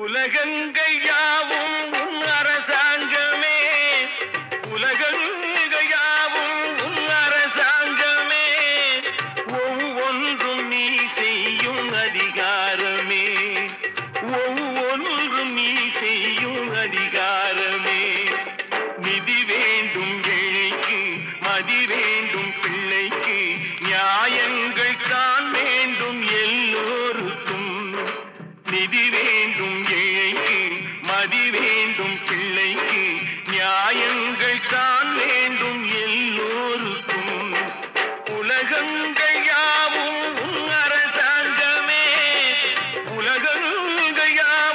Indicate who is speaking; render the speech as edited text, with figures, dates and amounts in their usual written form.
Speaker 1: உலகங்கள் யாவும் உன் அரசாங்கமே, உலகங்கள் யாவும் உன் அரசாங்கமே, ஒவ்வொன்றும் நீ செய்யும் அதிகாரமே, ஒவ்வொன்றும் நீ செய்யும் அதிகாரமே. நிதி வேண்டும் ஏழைக்கு, மதி வேண்டும் பிள்ளைக்கு, நியாயங்கள் தான் வேண்டும் எல்லோருக்கும். நிதி வேண்டும் ஏழைக்கு, மதி வேண்டும் பிள்ளைக்கு, நியாயங்கள் தான் வேண்டும் எல்லோருக்கும். உலகங்கள் யாவும் உன் அரசாங்கமே, உலகங்கள் யாவும்